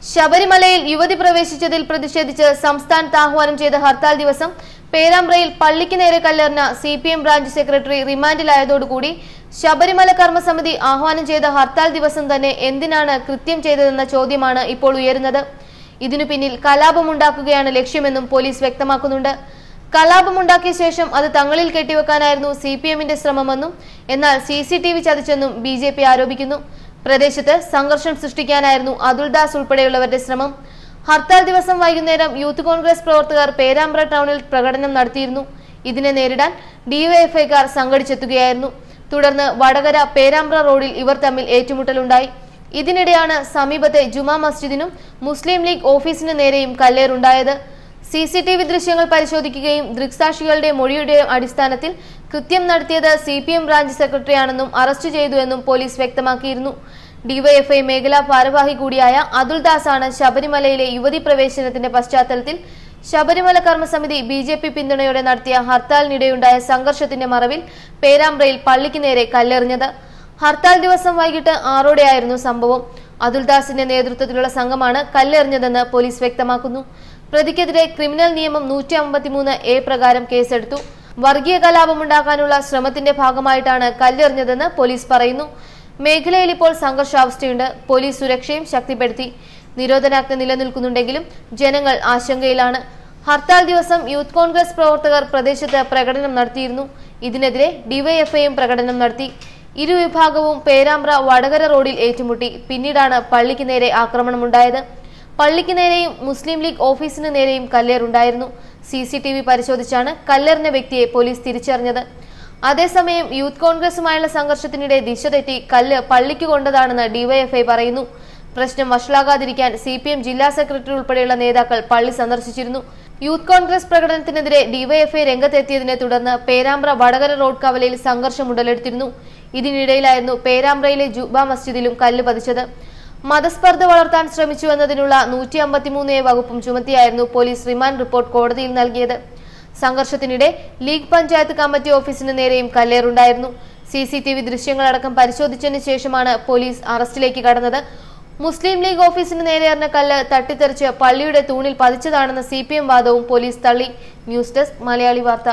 ശബരിമലയിൽ യുവതി പ്രവേശിച്ചതിൽ പ്രതിഷേധിച്ച് സംസ്ഥാനത്ത് ആഹ്വാനം ചെയ്ത ഹർത്താൽ ദിവസം പേരാമ്പ്രയിൽ പള്ളിക്ക് നേരെ കല്ലെറിഞ്ഞ സിപിഎം ബ്രാഞ്ച് സെക്രട്ടറി റിമാൻഡിലായതോടുകൂടി ശബരിമല കർമ്മസമിതി ആഹ്വാനം ചെയ്ത ഹർത്താൽ ദിവസം തന്നെ എന്തിനാണ് കൃത്യം ചെയ്തതെന്ന ചോദ്യമാണ് ഇപ്പോൾ ഉയരുന്നത്. ഇതിനു പിന്നിൽ കലാപമുണ്ടാക്കുകയാണ് ലക്ഷ്യമെന്നും പോലീസ് വ്യക്തമാക്കുന്നുണ്ട്. കലാപമുണ്ടാക്കിയ ശേഷം അത് തങ്ങളിൽ കെട്ടിവെക്കാനായിരുന്നു സിപിഎമ്മിന്റെ ശ്രമമെന്നും എന്നാൽ സിസിടിവി ചതിച്ചെന്നും ബിജെപി ആരോപിക്കുന്നു. പ്രദേശത്ത് സംഘർഷം സൃഷ്ടിക്കാനായിരുന്നു അതുൽദാസ് ഉൾപ്പെടെയുള്ളവരുടെ ശ്രമം. ഹർത്താൽ ദിവസം വൈകുന്നേരം യൂത്ത് കോൺഗ്രസ് പ്രവർത്തകർ പേരാമ്പ്ര ടൗണിൽ പ്രകടനം നടത്തിയിരുന്നു. ഇതിനെ നേരിടാൻ ഡിവൈഎഫ്ഐക്കാർ സംഘടിച്ചെത്തുകയായിരുന്നു. തുടർന്ന് വടകര പേരാമ്പ്ര റോഡിൽ ഇവർ തമ്മിൽ ഏറ്റുമുട്ടലുണ്ടായി. ഇതിനിടെയാണ് സമീപത്തെ ജുമാ മസ്ജിദിനും മുസ്ലിം ലീഗ് ഓഫീസിന് നേരെയും കല്ലേറുണ്ടായത്. സിസിടിവി ദൃശ്യങ്ങൾ പരിശോധിക്കുകയും ദൃക്സാക്ഷികളുടെ മൊഴിയുടെ അടിസ്ഥാനത്തിൽ കൃത്യം നടത്തിയത് സിപിഎം ബ്രാഞ്ച് സെക്രട്ടറിയാണെന്നും അറസ്റ്റ് ചെയ്തുവെന്നും പോലീസ് വ്യക്തമാക്കിയിരുന്നു. ഡിവൈഎഫ്ഐ മേഖലാ ഭാരവാഹി കൂടിയായ അതുൽദാസ് ആണ് ശബരിമലയിലെ യുവതി പ്രവേശനത്തിന്റെ പശ്ചാത്തലത്തിൽ ശബരിമല കർമ്മസമിതി ബിജെപി പിന്തുണയോടെ നടത്തിയ ഹർത്താലിനിടെയുണ്ടായ സംഘർഷത്തിന്റെ മറവിൽ പേരാമ്പ്രയിൽ പള്ളിക്ക് നേരെ കല്ലെറിഞ്ഞത്. ഹർത്താൽ ദിവസം വൈകിട്ട് 6ഓടെയായിരുന്നു സംഭവം. അതുൽദാസിന്റെ നേതൃത്വത്തിലുള്ള സംഘമാണ് കല്ലെറിഞ്ഞതെന്ന് പോലീസ് വ്യക്തമാക്കുന്നു. പ്രതിക്കെതിരെ ക്രിമിനൽ നിയമം 153A പ്രകാരം കേസെടുത്തു. വർഗീയ കലാപമുണ്ടാക്കാനുള്ള ശ്രമത്തിന്റെ ഭാഗമായിട്ടാണ് കല്ലെറിഞ്ഞതെന്ന് പോലീസ് പറയുന്നു. മേഖലയിൽ ഇപ്പോൾ സംഘർഷാവസ്ഥയുണ്ട്. പോലീസ് സുരക്ഷയും ശക്തിപ്പെടുത്തി. നിരോധനാജ്ഞ നിലനിൽക്കുന്നുണ്ടെങ്കിലും ജനങ്ങൾ ആശങ്കയിലാണ്. ഹർത്താൽ ദിവസം യൂത്ത് കോൺഗ്രസ് പ്രവർത്തകർ പ്രദേശത്ത് പ്രകടനം നടത്തിയിരുന്നു. ഇതിനെതിരെ ഡിവൈഎഫ്ഐയും പ്രകടനം നടത്തി. ഇരുവിഭാഗവും പേരാമ്പ്ര വടകര റോഡിൽ ഏറ്റുമുട്ടി. പിന്നീടാണ് പള്ളിക്ക് നേരെ ആക്രമണമുണ്ടായത്. പള്ളിക്ക് നേരെയും മുസ്ലിം ലീഗ് ഓഫീസിന് നേരെയും കല്ലേറുണ്ടായിരുന്നു. സിസിടിവി പരിശോധിച്ചാണ് കല്ലെറിഞ്ഞ വ്യക്തിയെ പോലീസ് തിരിച്ചറിഞ്ഞത്. അതേസമയം യൂത്ത് കോൺഗ്രസുമായുള്ള സംഘർഷത്തിനിടെ ദിശ തെറ്റി കല്ല് പള്ളിക്ക് കൊണ്ടതാണെന്ന് ഡിവൈഎഫ്ഐ പറയുന്നു. പ്രശ്നം വഷളാകാതിരിക്കാൻ സിപിഎം ജില്ലാ സെക്രട്ടറി ഉൾപ്പെടെയുള്ള നേതാക്കൾ പള്ളി സന്ദർശിച്ചിരുന്നു. യൂത്ത് കോൺഗ്രസ് പ്രകടനത്തിനെതിരെ ഡിവൈഎഫ്ഐ രംഗത്തെത്തിയതിനെ തുടർന്ന് പേരാമ്പ്ര വടകര റോഡ് കവലയിൽ സംഘർഷം ഉടലെടുത്തിരുന്നു. ഇതിനിടയിലായിരുന്നു പേരാമ്പ്രയിലെ ജുമാ മസ്ജിദിലും കല്ല് പതിച്ചത്. മതസ്പർദ്ധ വളർത്താൻ ശ്രമിച്ചുവെന്നതിനുള്ള 153A വകുപ്പും ചുമത്തിയായിരുന്നു പോലീസ് റിമാൻഡ് റിപ്പോർട്ട് കോടതിയിൽ നൽകിയത്. സംഘർഷത്തിനിടെ ലീഗ് പഞ്ചായത്ത് കമ്മിറ്റി ഓഫീസിന് നേരെയും കല്ലേറുണ്ടായിരുന്നു. സിസിടിവി ദൃശ്യങ്ങളടക്കം പരിശോധിച്ചതിന് ശേഷമാണ് പോലീസ് അറസ്റ്റിലേക്ക് കടന്നത്. മുസ്ലിം ലീഗ് ഓഫീസിന് നേരെയറിഞ്ഞ കല്ല് തട്ടിത്തെറിച്ച് പള്ളിയുടെ തൂണിൽ പതിച്ചതാണെന്ന സിപിഎം വാദവും പോലീസ് തള്ളി. ന്യൂസ് ഡെസ്ക് മലയാളി വാർത്ത.